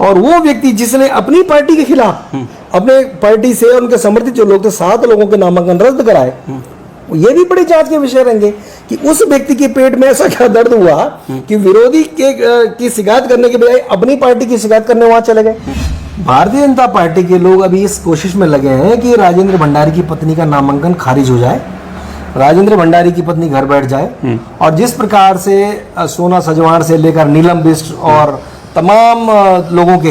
और वो व्यक्ति जिसने अपनी पार्टी के खिलाफ अपने पार्टी से उनके समर्थित जो लोग थे 7 लोगों के नामांकन रद्द कराए, ये भी बड़ी जांच के विषय रहेंगे कि उस व्यक्ति के पेट में ऐसा क्या दर्द हुआ कि विरोधी की शिकायत करने के बजाय अपनी पार्टी की शिकायत करने वहां चले गए। भारतीय जनता पार्टी के लोग अभी इस कोशिश में लगे हैं कि राजेंद्र भंडारी की पत्नी का नामांकन खारिज हो जाए, राजेंद्र भंडारी की पत्नी घर बैठ जाए, और जिस प्रकार से सोना सजवाण से लेकर नीलम बिष्ट और तमाम लोगों के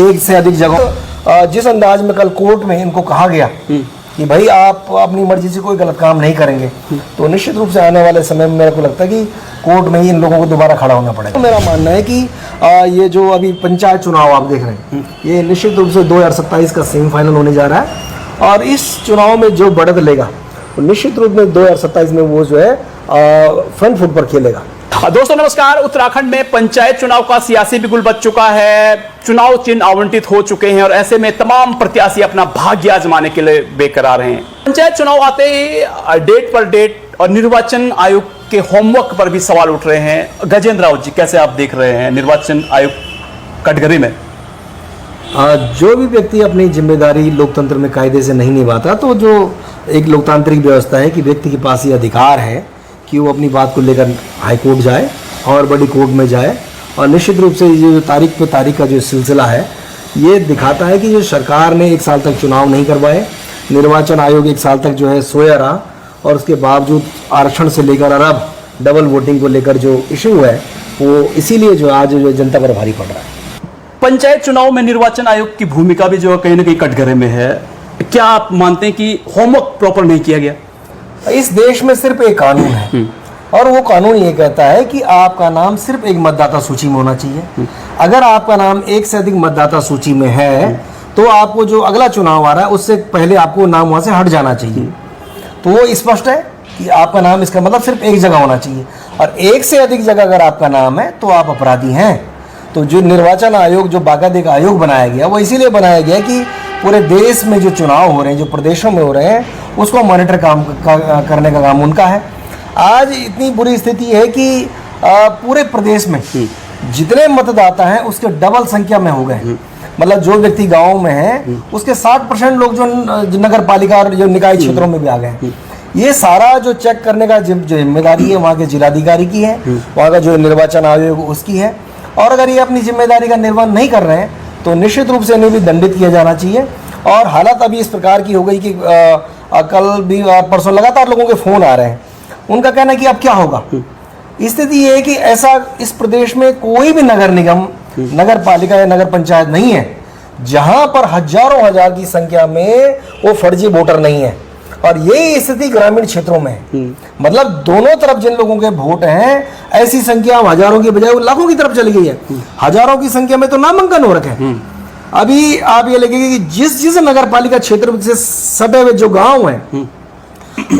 एक से अधिक जगह जिस अंदाज में कल कोर्ट में इनको कहा गया कि भाई आप अपनी मर्जी से कोई गलत काम नहीं करेंगे, तो निश्चित रूप से आने वाले समय में मेरे को लगता है कि कोर्ट में ही इन लोगों को दोबारा खड़ा होना पड़ेगा। तो मेरा मानना है कि ये जो अभी पंचायत चुनाव आप देख रहे हैं, ये निश्चित रूप से 2027 का सेमीफाइनल होने जा रहा है, और इस चुनाव में जो बढ़त लेगा तो निश्चित रूप में 2027 में वो जो है फ्रंट फुट पर खेलेगा। दोस्तों नमस्कार। उत्तराखंड में पंचायत चुनाव का सियासी बिगुल बज चुका है, चुनाव चिन्ह आवंटित हो चुके हैं और ऐसे में तमाम प्रत्याशी अपना भाग्य आजमाने के लिए बेकरार हैं। पंचायत चुनाव आते ही डेट पर डेट और निर्वाचन आयोग के होमवर्क पर भी सवाल उठ रहे हैं। गजेंद्र राउत जी, कैसे आप देख रहे हैं निर्वाचन आयोग कटघरे में? जो भी व्यक्ति अपनी जिम्मेदारी लोकतंत्र में कायदे से नहीं निभाता, तो जो एक लोकतांत्रिक व्यवस्था है कि व्यक्ति के पास ये अधिकार है कि वो अपनी बात को लेकर हाईकोर्ट जाए और बड़ी कोर्ट में जाए, और निश्चित रूप से ये जो तारीख पे तारीख का जो सिलसिला है ये दिखाता है कि जो सरकार ने 1 साल तक चुनाव नहीं करवाए, निर्वाचन आयोग 1 साल तक जो है सोया रहा, और उसके बावजूद आरक्षण से लेकर अरब डबल वोटिंग को लेकर जो इशू है वो इसीलिए जो आज जो जनता पर भारी पड़ रहा है। पंचायत चुनाव में निर्वाचन आयोग की भूमिका भी जो कहीं ना कहीं कटघरे में है। क्या आप मानते हैं कि होमवर्क प्रॉपर नहीं किया गया? इस देश में सिर्फ एक कानून है, और वो कानून ये कहता है कि आपका नाम सिर्फ एक मतदाता सूची में होना चाहिए। अगर आपका नाम 1 से अधिक मतदाता सूची में है तो आपको जो अगला चुनाव आ रहा है उससे पहले आपको नाम वहां से हट जाना चाहिए। तो वो स्पष्ट है कि आपका नाम, इसका मतलब सिर्फ एक जगह होना चाहिए, और 1 से अधिक जगह अगर आपका नाम है तो आप अपराधी हैं। तो जो निर्वाचन आयोग, जो बाकायदा एक आयोग बनाया गया, वो इसीलिए बनाया गया कि पूरे देश में जो चुनाव हो रहे हैं, जो प्रदेशों में हो रहे हैं, उसको मॉनिटर करने का काम उनका है। आज इतनी बुरी स्थिति है कि पूरे प्रदेश में जितने मतदाता हैं उसके डबल संख्या में हो गए। मतलब जो व्यक्ति गांव में है उसके 60% लोग जो नगर पालिका और जो निकाय क्षेत्रों में भी आ गए। ये सारा जो चेक करने का जो जिम्मेदारी है वहाँ के जिलाधिकारी की है, वहाँ का जो निर्वाचन आयोग उसकी है, और अगर ये अपनी जिम्मेदारी का निर्वहन नहीं कर रहे हैं तो निश्चित रूप से इन्हें भी दंडित किया जाना चाहिए। और हालत अभी इस प्रकार की हो गई कि कल भी और परसों लगातार लोगों के फोन आ रहे हैं, उनका कहना है कि अब क्या होगा। स्थिति ये है कि ऐसा इस प्रदेश में कोई भी नगर निगम, नगर पालिका या नगर पंचायत नहीं है जहां पर हजारों हजार की संख्या में वो फर्जी वोटर नहीं है, और यही स्थिति ग्रामीण क्षेत्रों में है। मतलब दोनों तरफ जिन लोगों के वोट हैं, ऐसी संख्या हजारों की बजाय लाखों की तरफ चली गई है। हजारों की संख्या में तो नामांकन हो रखे हैं। अभी आप ये लगेगा कि जिस नगर पालिका क्षेत्र से सटे हुए जो गांव हैं,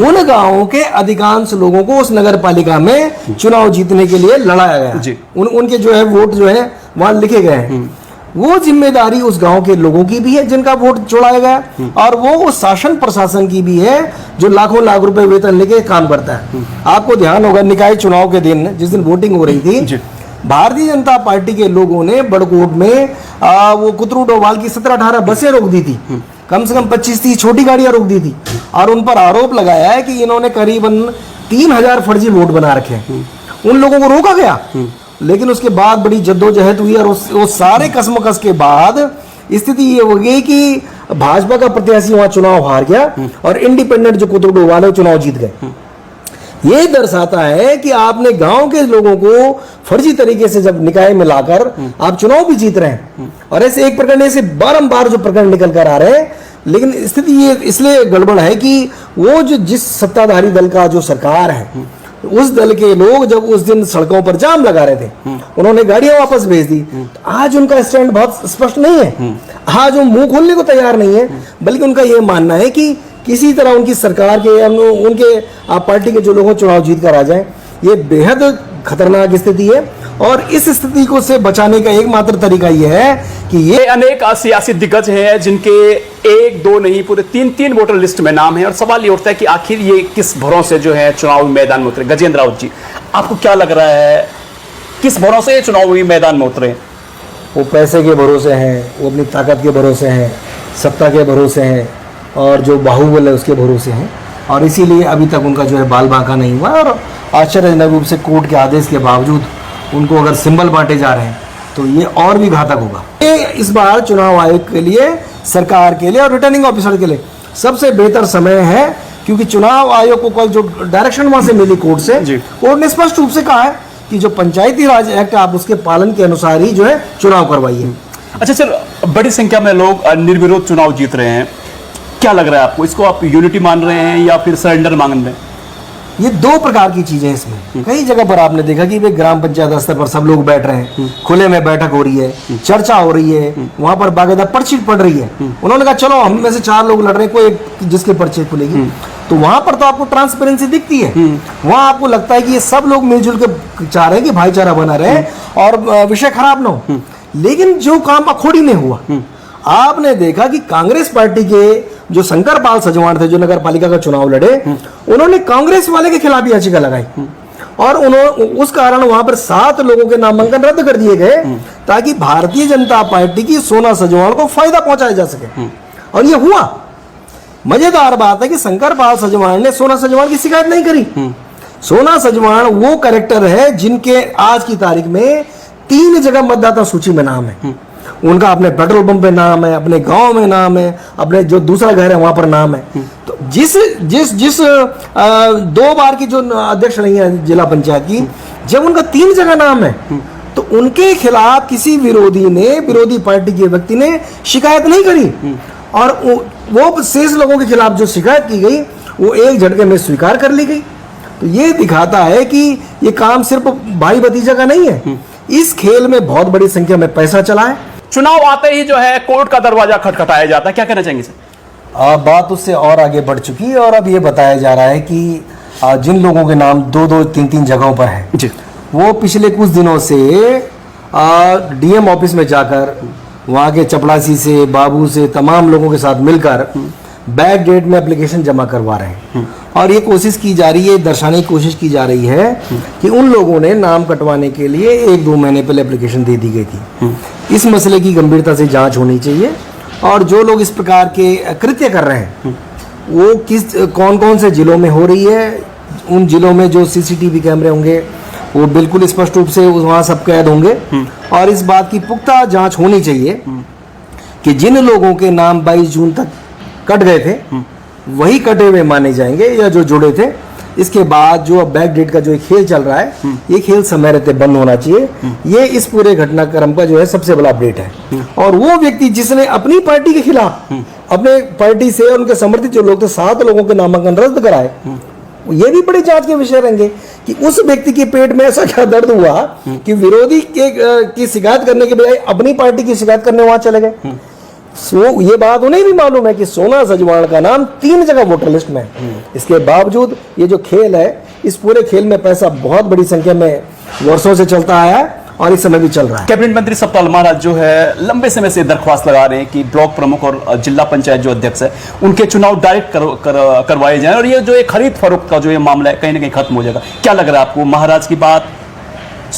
उन गांवों के अधिकांश लोगों को उस नगर पालिका में चुनाव जीतने के लिए लड़ाया गया। उनके जो है वोट जो है वहां लिखे गए हैं। वो जिम्मेदारी उस गांव के लोगों की भी है जिनका वोट जोड़ाया गया, और वो उस शासन प्रशासन की भी है जो लाखों लाख रुपए वेतन लेके काम करता है। आपको ध्यान होगा निकाय चुनाव के दिन, जिस दिन वोटिंग हो रही थी, भारतीय जनता पार्टी के लोगों ने बड़कोट में वो कुतरू डोभाल की 17-18 बसें रोक दी थी, कम से कम 25-30 छोटी गाड़ियां रोक दी थी, और उन पर आरोप लगाया है कि इन्होंने करीबन 3000 फर्जी वोट बना रखे हैं। उन लोगों को रोका गया, लेकिन उसके बाद बड़ी जद्दोजहद हुई, और उस सारे कसमकस के बाद स्थिति ये हो गई कि भाजपा का प्रत्याशी वहां चुनाव हार गया और इंडिपेंडेंट जो कुतरू डोभाल है चुनाव जीत गए। ये दर्शाता है कि आपने गांव के लोगों को फर्जी तरीके से जब निकाय में लाकर आप चुनाव भी जीत रहे हैं, और ऐसे एक प्रकरण से बारंबार जो प्रकरण निकल कर आ रहे हैं। लेकिन स्थिति ये इसलिए गड़बड़ है कि वो जो जिस सत्ताधारी दल का जो सरकार है, उस दल के लोग जब उस दिन सड़कों पर जाम लगा रहे थे, उन्होंने गाड़ियां वापस भेज दी। तो आज उनका स्टैंड बहुत स्पष्ट नहीं है, आज वो मुंह खोलने को तैयार नहीं है, बल्कि उनका ये मानना है कि किसी तरह उनकी सरकार के, उनके पार्टी के जो लोग चुनाव जीत कर आ जाएं। ये बेहद खतरनाक स्थिति है, और इस स्थिति को से बचाने का एकमात्र तरीका यह है कि ये अनेक सियासी दिग्गज हैं जिनके 1-2 नहीं पूरे 3-3 वोटर लिस्ट में नाम है, और सवाल ये उठता है कि आखिर ये किस भरोसे जो है चुनावी मैदान में उतरे। गजेंद्र राउत जी, आपको क्या लग रहा है, किस भरोसे चुनावी मैदान में उतरे? वो पैसे के भरोसे हैं, वो अपनी ताकत के भरोसे हैं, सत्ता के भरोसे हैं और जो बाहुबल है उसके भरोसे हैं, और इसीलिए अभी तक उनका जो है बाल बांका नहीं हुआ। और आश्चर्यजनक रूप से कोर्ट के आदेश के बावजूद उनको अगर सिंबल बांटे जा रहे हैं तो ये और भी घातक होगा। ये इस बार चुनाव आयोग के लिए, सरकार के लिए और रिटर्निंग ऑफिसर के लिए सबसे बेहतर समय है, क्योंकि चुनाव आयोग को कल जो डायरेक्शन वहां से मिली कोर्ट से, कोर्ट ने स्पष्ट रूप से कहा है कि जो पंचायती राज एक्ट आप उसके पालन के अनुसार ही जो है चुनाव करवाइए। अच्छा सर, बड़ी संख्या में लोग निर्विरोध चुनाव जीत रहे हैं, क्या लग रहा है आपको? इसको आप यूनिटी मान रहे हैं या फिर सरेंडर मांग रहे हैं? ये दो प्रकार की चीजें इसमें। कई जगह पर आपने देखा कि वे ग्राम पंचायत स्तर पर सब लोग बैठ रहे हैं, खुले में बैठक हो रही है, चर्चा हो रही है, वहां पर बाकायदा पर्ची पड़ रही है। उन्होंने कहा चलो हम में से 4 लोग लड़ रहे हैं, कोई जिसके पर्ची खुलेगी, तो वहां पर तो आपको ट्रांसपेरेंसी दिखती है। वहां आपको लगता है कि ये सब लोग मिलजुल के चाह रहे हैं कि भाईचारा बना रहे और विषय खराब ना हो। लेकिन जो काम अखोड़ी में हुआ, आपने देखा कि कांग्रेस पार्टी के जो शंकर पाल सजवाण थे, जो नगर पालिका का चुनाव लड़े, उन्होंने कांग्रेस वाले के खिलाफ याचिका लगाई और उस कारण वहां पर 7 लोगों के नामांकन रद्द कर दिए गए, ताकि भारतीय जनता पार्टी की सोना सजवाण को फायदा पहुंचाया जा सके। और ये हुआ। मजेदार बात है कि शंकर पाल सजवाण ने सोना सजवाण की शिकायत नहीं करी। सोना सजवाण वो कैरेक्टर है जिनके आज की तारीख में 3 जगह मतदाता सूची में नाम है। उनका अपने पेट्रोल पंप पे नाम है, अपने गांव में नाम है, अपने जो दूसरा घर है वहां पर नाम है। तो जिस 2 बार की जो अध्यक्ष रही है जिला पंचायत की, जब उनका 3 जगह नाम है, तो उनके खिलाफ किसी विरोधी पार्टी के व्यक्ति ने शिकायत नहीं करी, और वो शेष लोगों के खिलाफ जो शिकायत की गई वो एक झटके में स्वीकार कर ली गई। तो ये दिखाता है कि ये काम सिर्फ भाई भतीजा का नहीं है, इस खेल में बहुत बड़ी संख्या में पैसा चला है। चुनाव आते ही जो है कोर्ट का दरवाजा खटखटाया जाता है, क्या कहना चाहेंगे सर? बात उससे और आगे बढ़ चुकी है और अब ये बताया जा रहा है कि जिन लोगों के नाम 2-2, 3-3 जगहों पर है जी, वो पिछले कुछ दिनों से डीएम ऑफिस में जाकर वहाँ के चपड़ासी से, बाबू से, तमाम लोगों के साथ मिलकर बैक डेट में एप्लीकेशन जमा करवा रहे हैं। और ये कोशिश की जा रही है, दर्शाने की कोशिश की जा रही है कि उन लोगों ने नाम कटवाने के लिए 1-2 महीने पहले एप्लीकेशन दे दी गई थी। इस मसले की गंभीरता से जांच होनी चाहिए और जो लोग इस प्रकार के कृत्य कर रहे हैं वो कौन-कौन से जिलों में हो रही है, उन जिलों में जो सीसीटीवी कैमरे होंगे वो बिल्कुल स्पष्ट रूप से वहाँ सब कैद होंगे। और इस बात की पुख्ता जांच होनी चाहिए कि जिन लोगों के नाम 22 जून तक कट गए थे वही कटे हुए माने जाएंगे या जो जुड़े थे। इसके बाद जो अब बैक डेट का जो खेल चल रहा है, ये खेल समय रहते बंद होना चाहिए। ये इस पूरे घटनाक्रम का जो है सबसे बड़ा अपडेट है। और वो व्यक्ति जिसने अपनी पार्टी के खिलाफ, अपने पार्टी से और उनके समर्थित जो लोग थे, 7 लोगों के नामांकन रद्द कराए, ये भी बड़ी जांच के विषय रहेंगे कि उस व्यक्ति के पेट में ऐसा क्या दर्द हुआ कि विरोधी की शिकायत करने के बजाय अपनी पार्टी की शिकायत करने वहां चले गए। ये बात उन्हें भी मालूम है कि सोना सजवाण का नाम 3 जगह वोटर लिस्ट में है। इसके बावजूद ये जो खेल है, इस पूरे खेल में पैसा बहुत बड़ी संख्या में वर्षों से चलता आया है और इस समय भी चल रहा है। कैबिनेट मंत्री सतपाल महाराज जो है लंबे समय से दरख्वास्त लगा रहे हैं कि ब्लॉक प्रमुख और जिला पंचायत जो अध्यक्ष है उनके चुनाव डायरेक्ट करवाए जाएं और ये जो एक खरीद फरोख्त का जो ये मामला है कहीं ना कहीं खत्म हो जाएगा। क्या लग रहा है आपको? महाराज की बात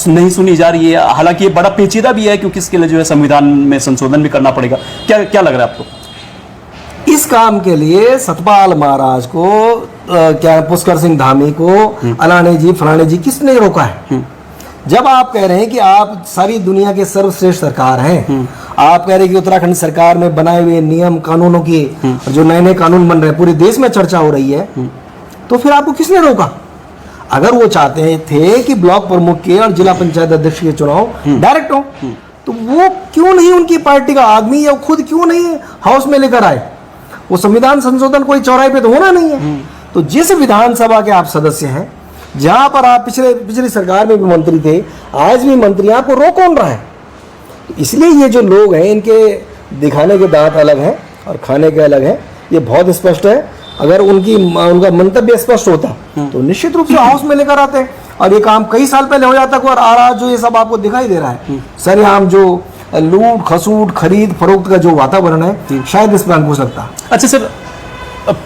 नहीं सुनी जा रही है, हालांकि ये बड़ा पेचीदा भी है क्योंकि इसके लिए जो है संविधान में संशोधन भी करना पड़ेगा। क्या लग रहा है आपको? इस काम के लिए सतपाल महाराज को, क्या पुष्कर सिंह धामी को, अलाने जी, फलाने जी, किसने रोका है? जब आप कह रहे हैं कि आप सारी दुनिया के सर्वश्रेष्ठ सरकार हैं, आप कह रहे हैं कि उत्तराखंड सरकार में बनाए हुए नियम कानूनों की जो नए कानून बन रहे हैं पूरे देश में चर्चा हो रही है, तो फिर आपको किसने रोका? अगर वो चाहते थे कि ब्लॉक प्रमुख के और जिला पंचायत अध्यक्ष के चुनाव डायरेक्ट हो, तो वो क्यों नहीं उनकी पार्टी का आदमी या खुद क्यों नहीं हाउस में लेकर आए? वो संविधान संशोधन कोई चौराहे पे तो होना नहीं है। तो जिस विधानसभा के आप सदस्य हैं, जहां पर आप पिछली सरकार में भी मंत्री थे, आज भी मंत्री, आपको रोक कौन रहा है? तो इसलिए ये जो लोग हैं, इनके दिखाने के दांत अलग हैं और खाने के अलग हैं, ये बहुत स्पष्ट है। अगर उनका मंतव्य स्पष्ट होता तो निश्चित रूप से हाउस में लेकर आते और ये काम कई साल पहले हो जाता। और आ रहा जो ये सब आपको दिखाई दे रहा है, सरेआम जो लूट खसूट खरीद फरोख्त का जो वातावरण है, शायद इस पर अंकुश लगता। अच्छा सर,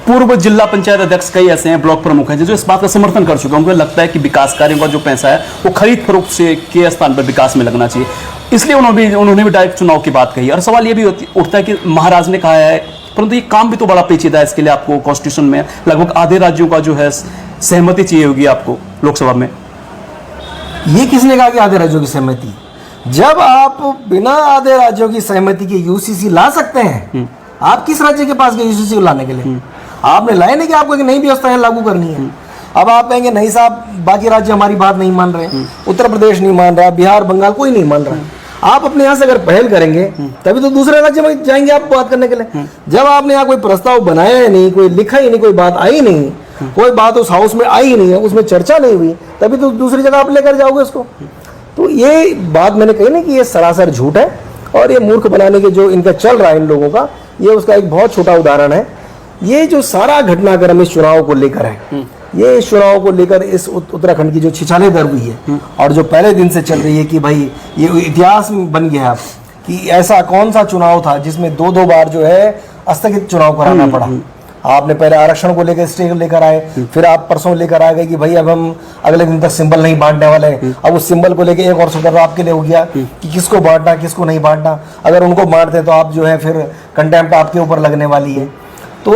पूर्व जिला पंचायत अध्यक्ष कई ऐसे हैं, ब्लॉक प्रमुख हैं जो इस बात का समर्थन कर चुके हैं। उनको लगता है कि विकास कार्यों का जो पैसा है वो खरीद फरोख्त से के स्थान पर विकास में लगना चाहिए। इसलिए उन्होंने भी डायरेक्ट चुनाव की बात कही। और सवाल ये भी उठता है कि महाराज ने कहा है, परंतु ये काम भी तो बड़ा पेचीदा है। इसके लिए आपको कॉन्स्टिट्यूशन में लगभग आधे राज्यों का जो है सहमति चाहिए होगी आपको लोकसभा में। ये किसने कहा कि आधे राज्यों की सहमति? जब आप बिना आधे राज्यों की सहमति के यूसीसी ला सकते हैं, आप किस राज्य के पास गए यूसीसी को लाने के लिए? आपने लाए नहीं कि आपको एक नई व्यवस्था है लागू करनी है। अब आप कहेंगे नहीं साहब, बाकी राज्य हमारी बात नहीं मान रहे, उत्तर प्रदेश नहीं मान रहा, बिहार बंगाल कोई नहीं मान रहा। आप अपने यहाँ से अगर पहल करेंगे तभी तो दूसरे राज्य में जाएंगे आप बात करने के लिए। जब आपने यहाँ कोई प्रस्ताव बनाया ही नहीं, कोई लिखा ही नहीं, कोई बात आई नहीं, कोई बात उस हाउस में आई ही नहीं है, उसमें चर्चा नहीं हुई, तभी तो दूसरी जगह आप लेकर जाओगे उसको। तो ये बात मैंने कही ना कि ये सरासर झूठ है, और ये मूर्ख बनाने के जो इनका चल रहा है इन लोगों का, ये उसका एक बहुत छोटा उदाहरण है। ये जो सारा घटनाक्रम इस चुनाव को लेकर है, ये इस चुनाव को लेकर इस उत्तराखंड की जो छिछाले दर हुई है और जो पहले दिन से चल रही है कि भाई ये इतिहास बन गया है कि ऐसा कौन सा चुनाव था जिसमें दो बार जो है स्थगित चुनाव कराना पड़ा। आपने पहले आरक्षण को लेकर स्टे लेकर आए, फिर आप परसों लेकर आ गए कि भाई अब हम अगले दिन तक सिंबल नहीं बांटने वाले। अब उस सिंबल को लेकर एक और सदर आपके लिए हो गया कि किसको बांटना किसको नहीं बांटना। अगर उनको बांटते तो आप जो है फिर कंटेम्प्ट आपके ऊपर लगने वाली है। तो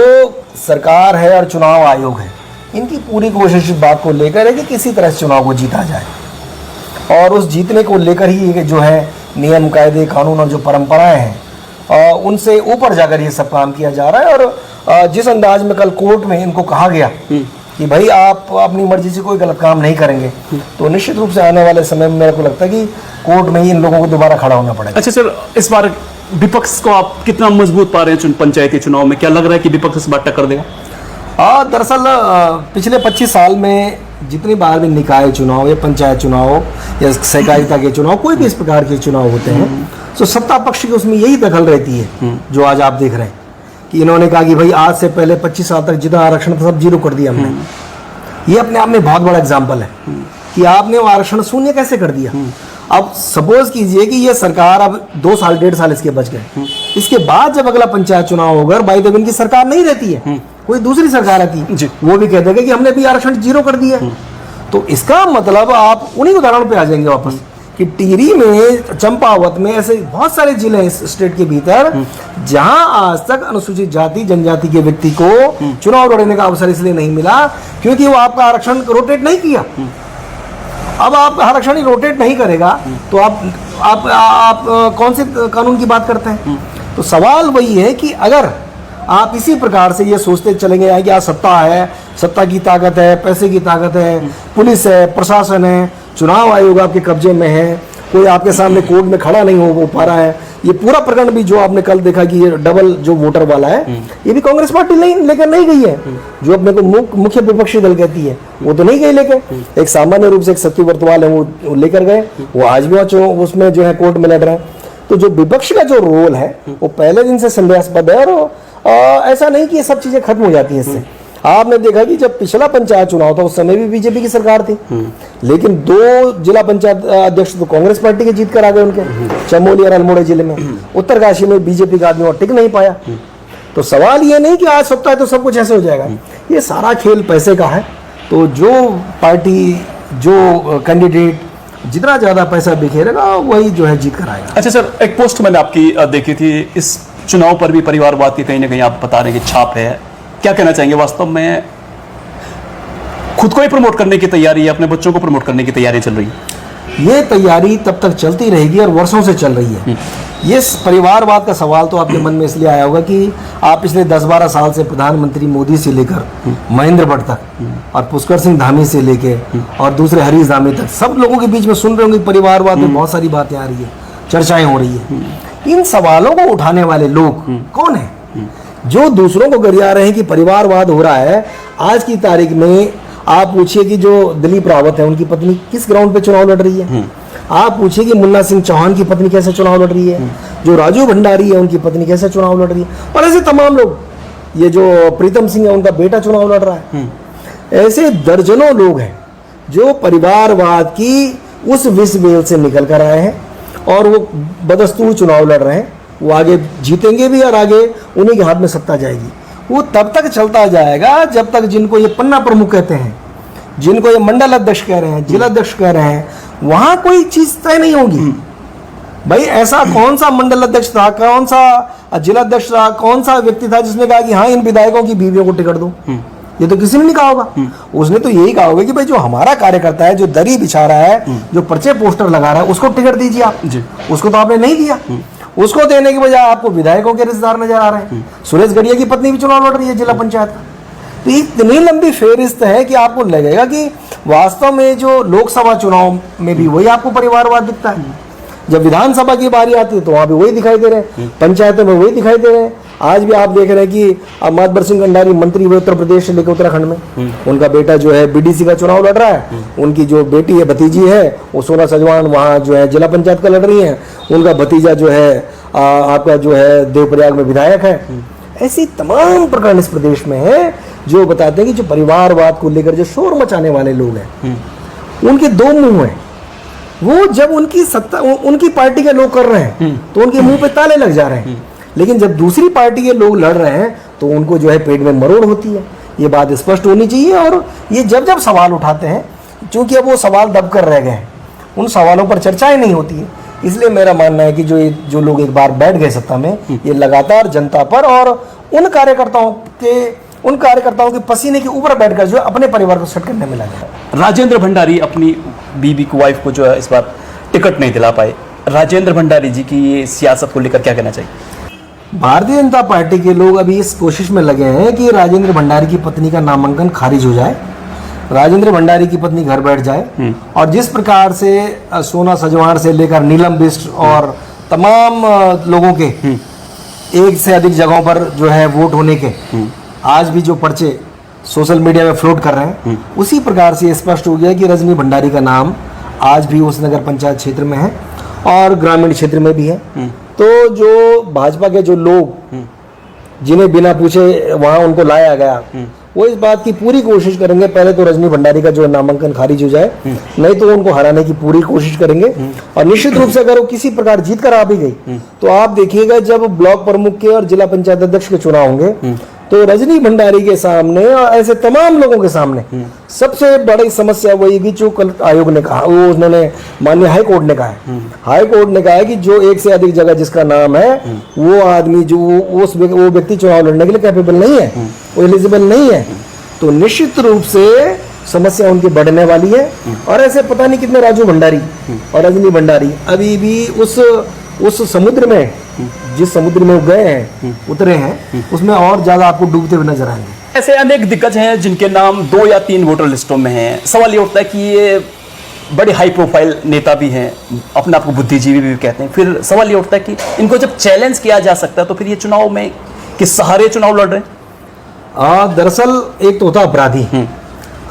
सरकार है और चुनाव आयोग है, इनकी पूरी कोशिश इस बात को लेकर है कि किसी तरह से चुनाव को जीता जाए, और उस जीतने को लेकर ही जो है नियम कायदे कानून और जो परंपराएं हैं उनसे ऊपर जाकर ये सब काम किया जा रहा है। और जिस अंदाज में कल कोर्ट में इनको कहा गया कि भाई आप अपनी मर्जी से कोई गलत काम नहीं करेंगे, तो निश्चित रूप से आने वाले समय में मेरे को लगता है कि कोर्ट में ही इन लोगों को दोबारा खड़ा होना पड़ेगा। अच्छा सर, इस बार विपक्ष को आप कितना मजबूत पा रहे हैं पंचायती चुनाव में? क्या लग रहा है कि विपक्ष इस बार टक्कर देगा? दरअसल पिछले 25 साल में जितनी बार भी निकाय चुनाव या पंचायत चुनाव या सहकारिता के चुनाव, कोई भी इस प्रकार के चुनाव होते हैं, तो सत्ता पक्ष की उसमें यही दखल रहती है जो आज आप देख रहे हैं कि इन्होंने कहा कि भाई आज से पहले 25 साल तक जितना आरक्षण था सब जीरो कर दिया हमने। ये अपने आप में बहुत बड़ा एग्जाम्पल है कि आपने वो आरक्षण शून्य कैसे कर दिया। अब सपोज कीजिए कि ये सरकार अब 2 साल 1.5 साल इसके बच गए, इसके बाद जब अगला पंचायत चुनाव होगा, बाई द वे इनकी सरकार नहीं रहती है, कोई दूसरी सरकार आती है, वो भी कह देगा कि हमने भी आरक्षण जीरो कर दिया। तो इसका मतलब आप उन्हीं उदाहरण पे आ जाएंगे वापस कि टिहरी में, चंपावत में, ऐसे बहुत सारे जिले हैं इस स्टेट के भीतर जहां आज तक अनुसूचित जाति जनजाति के व्यक्ति को चुनाव लड़ने का अवसर इसलिए नहीं मिला क्योंकि वो आपका आरक्षण रोटेट नहीं किया। अब आप आरक्षण ही रोटेट नहीं करेगा तो आप कौन से कानून की बात करते हैं? तो सवाल वही है कि अगर आप इसी प्रकार से ये सोचते चलेंगे कि आज सत्ता है, सत्ता की ताकत है, पैसे की ताकत है, पुलिस है, प्रशासन है, चुनाव आयोग आपके कब्जे में है, कोई आपके सामने कोर्ट में खड़ा नहीं हो पा रहा है। ये पूरा प्रकरण भी जो आपने कल देखा कि ये डबल जो वोटर वाला है, ये भी कांग्रेस पार्टी लेकर नहीं गई है, जो अपने को मुख्य विपक्षी दल कहती है, वो तो नहीं गई लेकर। एक सामान्य रूप से एक सत्य वर्तवाल है वो लेकर गए, वो आज भी उसमें जो है कोर्ट में लड़ रहे हैं। तो जो विपक्ष का जो रोल है वो पहले दिन से संदेहास्पद है, और ऐसा नहीं कि ये सब चीजें खत्म हो जाती हैं इससे। आपने देखा कि जब पिछला पंचायत चुनाव था उस समय भी बीजेपी की सरकार थी, लेकिन 2 जिला पंचायत अध्यक्ष तो कांग्रेस पार्टी के जीत कर आ गए उनके, चमोली और अल्मोड़ा जिले में। उत्तरकाशी में बीजेपी का आदमी और टिक नहीं पाया। तो सवाल ये नहीं कि आज सत्ता है तो सब कुछ ऐसे हो जाएगा, ये सारा खेल पैसे का है। तो जो पार्टी, जो कैंडिडेट जितना ज्यादा पैसा बिखेरेगा वही जो है जीत कर आएगा। अच्छा सर, एक पोस्ट मैंने आपकी देखी थी, इस चुनाव पर भी परिवारवाद की कहीं ना कहीं आप बता रहे हैं कि छाप है। क्या कहना चाहेंगे? वास्तव में खुद को ही प्रमोट करने की तैयारी है, अपने बच्चों को प्रमोट करने की तैयारी चल रही है? ये तैयारी तब तक चलती रहेगी और वर्षों से चल रही है। ये परिवारवाद का सवाल तो आपके मन में इसलिए आया होगा कि आप पिछले 10-12 साल से प्रधानमंत्री मोदी से लेकर महेंद्र भट्ट तक और पुष्कर सिंह धामी से लेके और दूसरे हरीश धामी तक सब लोगों के बीच में सुन रहे होंगे परिवारवाद में बहुत सारी बातें आ रही है, चर्चाएं हो रही है। इन सवालों को उठाने वाले लोग कौन है जो दूसरों को गरिया रहे हैं कि परिवारवाद हो रहा है? आज की तारीख में आप पूछिए कि जो दिलीप रावत है उनकी पत्नी किस ग्राउंड पे चुनाव लड़ रही है, आप पूछिए कि मुन्ना सिंह चौहान की पत्नी कैसे चुनाव लड़ रही है, जो राजू भंडारी है उनकी पत्नी कैसे चुनाव लड़ रही है, और ऐसे तमाम लोग, ये जो प्रीतम सिंह है उनका बेटा चुनाव लड़ रहा है। ऐसे दर्जनों लोग हैं जो परिवारवाद की उस विष बेल से निकल कर आए हैं और वो बदस्तूर चुनाव लड़ रहे हैं। वो आगे जीतेंगे भी और आगे उन्हीं के हाथ में सत्ता जाएगी। वो तब तक चलता जाएगा जब तक जिनको ये पन्ना प्रमुख कहते हैं, जिनको ये मंडल अध्यक्ष कह रहे हैं, जिला अध्यक्ष कह रहे हैं, वहां कोई चीज तय नहीं होगी। भाई ऐसा कौन सा मंडल अध्यक्ष था, कौन सा जिला अध्यक्ष था, कौन सा व्यक्ति था जिसने कहा कि हाँ इन विधायकों की बीवियों को टिकट दो? ये तो किसी ने नहीं कहा होगा। उसने तो यही कहा होगा कि भाई जो हमारा कार्यकर्ता है, जो दरी बिछा रहा है, जो पर्चे पोस्टर लगा रहा है, उसको टिकट दीजिए आप। उसको तो आपने नहीं दिया। उसको देने के बजाय आपको विधायकों के रिश्तेदार नजर आ रहे हैं। सुरेश गड़िया की पत्नी भी चुनाव लड़ रही है जिला पंचायत का। तो इतनी लंबी फेरिस्त है कि आपको लगेगा कि वास्तव में जो लोकसभा चुनाव में भी वही आपको परिवारवाद दिखता है। जब विधानसभा की बारी आती है तो वहां भी वही दिखाई दे रहे हैं, पंचायतों में वही दिखाई दे रहे हैं। आज भी आप देख रहे हैं कि मातबर सिंह कंडारी मंत्री हुए उत्तर प्रदेश से लेकर उत्तराखंड में, उनका बेटा जो है बीडीसी का चुनाव लड़ रहा है, उनकी जो बेटी है, भतीजी है, वो सोना सजवान वहाँ जो है जिला पंचायत का लड़ रही है, उनका भतीजा जो है आपका जो है देवप्रयाग में विधायक है। ऐसी तमाम प्रकरण इस प्रदेश में है जो बताते हैं कि जो परिवारवाद को लेकर जो शोर मचाने वाले लोग हैं, उनके दो मुंह हैं। वो जब उनकी सत्ता उनकी पार्टी के लोग कर रहे हैं तो उनके मुंह पे ताले लग जा रहे हैं, लेकिन जब दूसरी पार्टी के लोग लड़ रहे हैं तो उनको जो है पेट में मरोड़ होती है। ये बात स्पष्ट होनी चाहिए। और ये जब जब सवाल उठाते हैं, चूंकि अब वो सवाल दब कर रह गए हैं, उन सवालों पर चर्चाएं नहीं होती है। इसलिए मेरा मानना है कि जो लोग एक बार बैठ गए सत्ता में, ये लगातार जनता पर और उन कार्यकर्ताओं के पसीने के ऊपर बैठकर जो अपने परिवार को सेट करने में लगे। राजेंद्र भंडारी अपनी बीबी को, वाइफ को जो है इस बार टिकट नहीं दिला पाए। राजेंद्र भंडारी जी की ये सियासत को लेकर क्या कहना चाहिए? भारतीय जनता पार्टी के लोग अभी इस कोशिश में लगे हैं कि राजेंद्र भंडारी की पत्नी का नामांकन खारिज हो जाए, राजेंद्र भंडारी की पत्नी घर बैठ जाए। और जिस प्रकार से सोना सजवान से लेकर नीलम बिष्ट और तमाम लोगों के एक से अधिक जगहों पर जो है वोट होने के आज भी जो पर्चे सोशल मीडिया में फ्लोट कर रहे हैं, उसी प्रकार से स्पष्ट हो गया कि रजनी भंडारी का नाम आज भी उस नगर पंचायत क्षेत्र में है और ग्रामीण क्षेत्र में भी है। तो जो भाजपा के जो लोग जिन्हें बिना पूछे वहां उनको लाया गया, वो इस बात की पूरी कोशिश करेंगे पहले तो रजनी भंडारी का जो नामांकन खारिज हो जाए, नहीं तो उनको हराने की पूरी कोशिश करेंगे। और निश्चित रूप से अगर वो किसी प्रकार जीत कर आ भी गई तो आप देखिएगा जब ब्लॉक प्रमुख के और जिला पंचायत अध्यक्ष के चुनाव होंगे तो रजनी भंडारी के सामने और ऐसे तमाम लोगों के सामने सबसे बड़ी समस्या वही भी जो कल आयोग ने कहा, वो उन्होंने माननीय हाई कोर्ट ने कहा है। हाई कोर्ट ने कहा है कि जो एक से अधिक जगह जिसका नाम है वो आदमी जो वो व्यक्ति चुनाव लड़ने के लिए कैपेबल नहीं है, वो एलिजिबल नहीं है। तो निश्चित रूप से समस्या उनकी बढ़ने वाली है। और ऐसे पता नहीं कितने राजू भंडारी और रजनी भंडारी अभी भी उस समुद्र में, जिस समुद्र में वो गए हैं, उतरे हैं, उसमें और ज्यादा आपको डूबते हुए नजर आएंगे। ऐसे अनेक दिग्गज हैं जिनके नाम 2 या 3 वोटर लिस्टों में हैं। सवाल ये उठता है कि ये बड़े हाई प्रोफाइल नेता भी हैं, अपने आप को बुद्धिजीवी भी कहते हैं। फिर सवाल ये उठता है कि इनको जब चैलेंज किया जा सकता है तो फिर ये चुनाव में किस सहारे चुनाव लड़ रहे हैं? दरअसल एक तो होता अपराधी,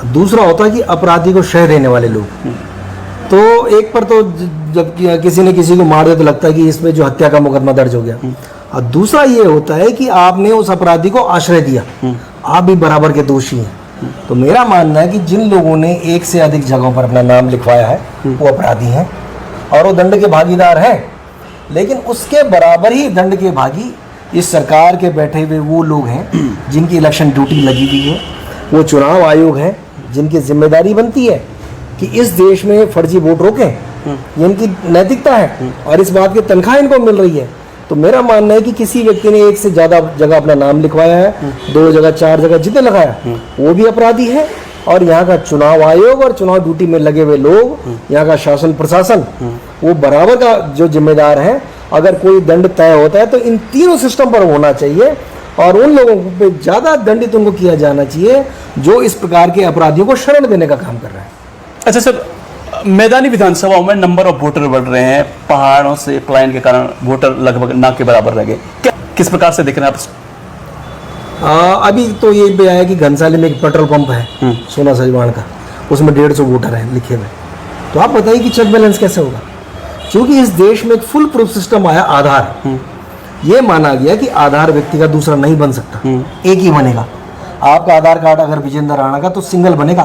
दूसरा होता है कि अपराधी को शह देने वाले लोग। तो एक पर तो जब किसी ने किसी को मार दिया तो लगता है कि इसमें जो हत्या का मुकदमा दर्ज हो गया। और दूसरा ये होता है कि आपने उस अपराधी को आश्रय दिया, आप भी बराबर के दोषी हैं। तो मेरा मानना है कि जिन लोगों ने एक से अधिक जगहों पर अपना नाम लिखवाया है वो अपराधी हैं और वो दंड के भागीदार हैं। लेकिन उसके बराबर ही दंड के भागी इस सरकार के बैठे हुए वो लोग हैं जिनकी इलेक्शन ड्यूटी लगी हुई है, वो चुनाव आयोग है जिनकी जिम्मेदारी बनती है कि इस देश में फर्जी वोट रोकें। ये इनकी नैतिकता है और इस बात की तनख्वाह इनको मिल रही है। तो मेरा मानना है कि किसी व्यक्ति ने एक से ज्यादा जगह अपना नाम लिखवाया है, 2 जगह 4 जगह जितने लगाया, वो भी अपराधी है। और यहाँ का चुनाव आयोग और चुनाव ड्यूटी में लगे हुए लोग, यहाँ का शासन प्रशासन, वो बराबर का जो जिम्मेदार है। अगर कोई दंड तय होता है तो इन तीनों सिस्टम पर होना चाहिए और उन लोगों पे ज्यादा दंडित उनको किया जाना चाहिए जो इस प्रकार के अपराधियों को शरण देने का काम कर रहे हैं। अच्छा सर, मैदानी विधानसभाओं में नंबर ऑफ वोटर बढ़ रहे हैं, पहाड़ों से पलायन के कारण वोटर लगभग ना के बराबर रह गए, किस प्रकार से देख रहे हैं आप? अभी तो ये भी आया कि घनसाली में एक पेट्रोल पंप है सोना सजवान का, उसमें 150 वोटर हैं लिखे हुए। तो आप बताइए कि चेक बैलेंस कैसे होगा? क्योंकि इस देश में एक फुल प्रूफ सिस्टम आया आधार। ये माना गया कि आधार व्यक्ति का दूसरा नहीं बन सकता, एक ही बनेगा। आपका आधार कार्ड अगर विजेंद्र राणा का तो सिंगल बनेगा,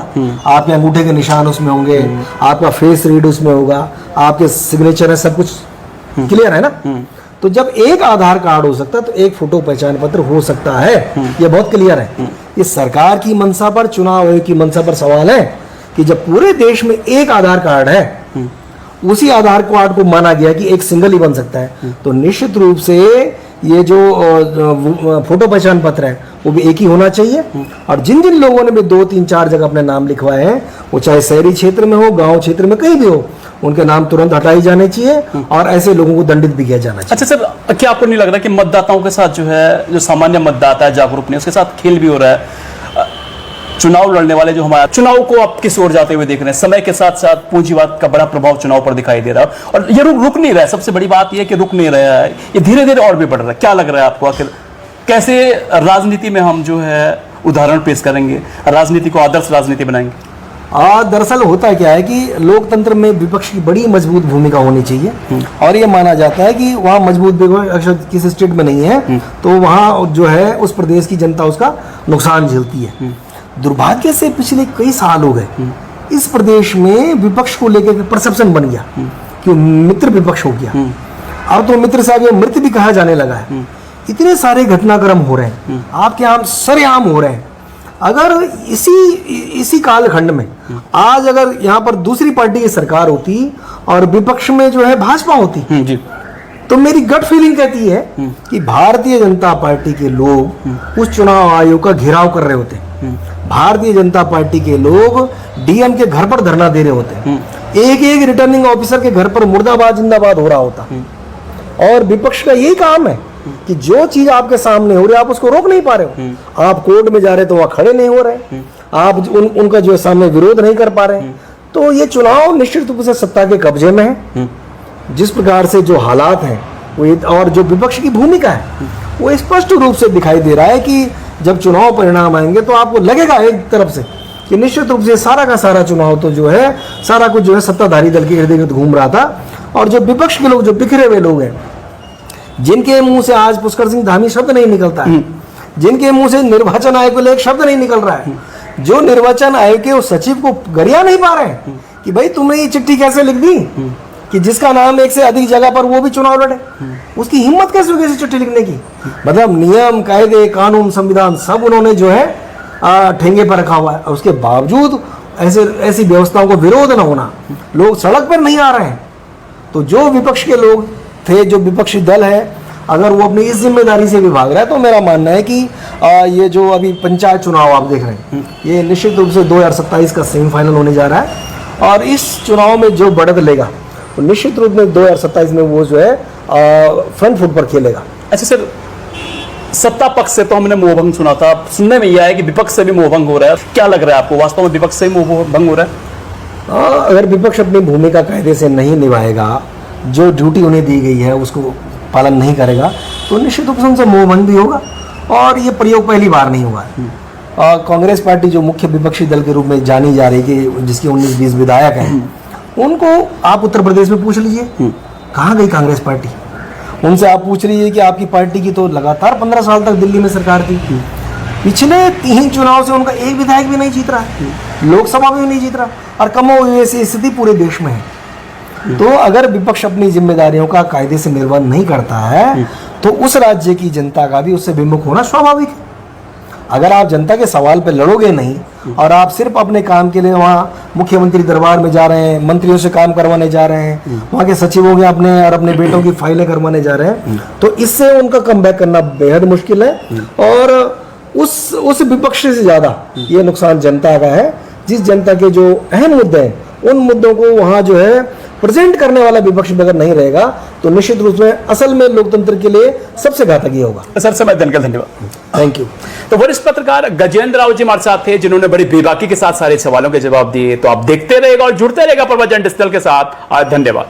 आपके अंगूठे के निशान उसमें होंगे, आपका फेस रीड उसमें होगा, आपके सिग्नेचर है, सब कुछ क्लियर है ना। तो जब एक आधार कार्ड हो सकता है तो एक फोटो पहचान पत्र हो सकता है, ये बहुत क्लियर है। ये सरकार की मंशा पर, चुनाव आयोग की मंशा पर सवाल है कि जब पूरे देश में एक आधार कार्ड है, उसी आधार कार्ड को माना गया कि एक सिंगल ही बन सकता है, तो निश्चित रूप से ये जो फोटो पहचान पत्र है वो भी एक ही होना चाहिए। और जिन जिन लोगों ने भी 2, 3, 4 जगह अपने नाम लिखवाए हैं, वो चाहे शहरी क्षेत्र में हो, गांव क्षेत्र में, कहीं भी हो, उनके नाम तुरंत हटाए जाने चाहिए और ऐसे लोगों को दंडित भी किया जाना चाहिए। अच्छा सर, क्या आपको नहीं लग रहा कि मतदाताओं के साथ जो है, जो सामान्य मतदाता है, जागरूक नहीं, उसके साथ खेल भी हो रहा है? चुनाव लड़ने वाले जो हमारे चुनाव को आप किस ओर जाते हुए देख रहे हैं? समय के साथ साथ पूंजीवाद का बड़ा प्रभाव चुनाव पर दिखाई दे रहा है और ये रुक नहीं रहा है। सबसे बड़ी बात ये कि रुक नहीं रहा है, ये धीरे धीरे और भी बढ़ रहा है। क्या लग रहा है आपको, आखिर कैसे राजनीति में हम जो है उदाहरण पेश करेंगे, राजनीति को आदर्श राजनीति बनाएंगे? दरअसल होता क्या है कि लोकतंत्र में विपक्ष की बड़ी मजबूत भूमिका होनी चाहिए और ये माना जाता है कि वहाँ मजबूत विपक्ष अक्सर किसी स्टेट में नहीं है तो वहाँ जो है उस प्रदेश की जनता उसका नुकसान झेलती है। दुर्भाग्य से पिछले कई साल हो गए इस प्रदेश में विपक्ष को लेकर परसेप्शन बन गया कि मित्र विपक्ष हो गया। अब तो मित्र से आगे मृत भी कहा जाने लगा है। इतने सारे घटनाक्रम हो रहे हैं, आपके यहाँ सरेआम हो रहे हैं। अगर इसी कालखंड में आज अगर यहाँ पर दूसरी पार्टी की सरकार होती और विपक्ष में जो है भाजपा होती जी, तो मेरी गट फीलिंग कहती है कि भारतीय जनता पार्टी के लोग उस चुनाव आयोग का घेराव कर रहे होते। भारतीय जनता पार्टी के लोग डीएम के घर पर धरना दे रहे होते। एक एक रिटर्निंग ऑफिसर के घर पर मुर्दाबाद जिंदाबाद हो रहा होता। और विपक्ष का यही काम है कि जो चीज आपके सामने हो रही है आप उसको रोक नहीं पा रहे हो। आप कोर्ट में जा रहे तो वहां खड़े नहीं हो रहे, आप उनका जो सामने विरोध नहीं कर पा रहे। तो ये चुनाव निश्चित रूप से सत्ता के कब्जे में है। जिस प्रकार से जो हालात हैं वो और जो विपक्ष की भूमिका है वो स्पष्ट रूप से दिखाई दे रहा है कि जब चुनाव परिणाम आएंगे तो आपको लगेगा एक तरफ से कि निश्चित रूप से सारा का सारा चुनाव तो जो है सारा कुछ जो है सत्ताधारी दल के इर्द गिर्द घूम रहा था। और जो विपक्ष के लोग, जो बिखरे हुए लोग हैं, जिनके मुंह से आज पुष्कर सिंह धामी शब्द नहीं निकलता है, जिनके मुंह से निर्वाचन आयोग को लेकर शब्द नहीं निकल रहा है, जो निर्वाचन आयोग के उस सचिव को गरिया नहीं पा रहे हैं कि भाई तुमने ये चिट्ठी कैसे लिख दी कि जिसका नाम एक से अधिक जगह पर वो भी चुनाव लड़े, उसकी हिम्मत कैसे होगी ऐसी चिट्ठी लिखने की? मतलब नियम, कायदे, कानून, संविधान सब उन्होंने जो है ठेंगे पर रखा हुआ है। उसके बावजूद ऐसी व्यवस्थाओं को विरोध न होना, लोग सड़क पर नहीं आ रहे हैं। तो जो विपक्ष के लोग थे, जो विपक्षी दल है, अगर वो अपनी इस जिम्मेदारी से भी भाग रहा है तो मेरा मानना है कि ये जो अभी पंचायत चुनाव आप देख रहे हैं ये निश्चित रूप से 2027 का सेमीफाइनल होने जा रहा है और इस चुनाव में जो बढ़त लेगा तो निश्चित रूप में 2027 में वो जो है फ्रंट फुट पर खेलेगा। अच्छा सर, सत्ता पक्ष से तो हमने मोहभंग सुना था, सुनने में यह है कि विपक्ष से भी मोहभंग हो रहा है। क्या लग रहा है आपको, वास्तव में विपक्ष से मोहभंग हो रहा है? अगर विपक्ष अपनी भूमिका कायदे से नहीं निभाएगा, जो ड्यूटी उन्हें दी गई है उसको पालन नहीं करेगा तो निश्चित रूप से उनसे मोहभंग भी होगा। और ये प्रयोग पहली बार नहीं हुआ है। कांग्रेस पार्टी जो मुख्य विपक्षी दल के रूप में जानी जा रही कि जिसके 19-20 विधायक हैं, उनको आप उत्तर प्रदेश में पूछ लीजिए कहाँ गई कांग्रेस पार्टी। उनसे आप पूछ लीजिए कि आपकी पार्टी की तो लगातार 15 साल तक दिल्ली में सरकार थी, पिछले 3 चुनाव से उनका एक विधायक भी नहीं जीत रहा है, लोकसभा में भी नहीं जीत रहा और कमो हुई ऐसी स्थिति पूरे देश में है। तो अगर विपक्ष अपनी जिम्मेदारियों का कायदे से निर्वहन नहीं करता है तो उस राज्य की जनता का भी उससे विमुख होना स्वाभाविक है। अगर आप जनता के सवाल पे लड़ोगे नहीं और आप सिर्फ अपने काम के लिए वहाँ मुख्यमंत्री दरबार में जा रहे हैं, मंत्रियों से काम करवाने जा रहे हैं, वहाँ के सचिवों के अपने और अपने बेटों की फाइलें करवाने जा रहे हैं, तो इससे उनका कमबैक करना बेहद मुश्किल है। और उस विपक्ष से ज्यादा ये नुकसान जनता का है, जिस जनता के जो अहम मुद्दे हैं उन मुद्दों को वहाँ जो है प्रेजेंट करने वाला विपक्ष अगर नहीं रहेगा तो निश्चित रूप में असल में लोकतंत्र के लिए सबसे घातक ये होगा। सर समय देने के लिए धन्यवाद। Thank you. तो वरिष्ठ पत्रकार गजेंद्र राव जी हमारे साथ थे, जिन्होंने बड़ी बेबाकी के साथ सारे सवालों के जवाब दिए। तो आप देखते रहेगा और जुड़ते रहेगा प्रवचन डिजिटल के साथ। धन्यवाद।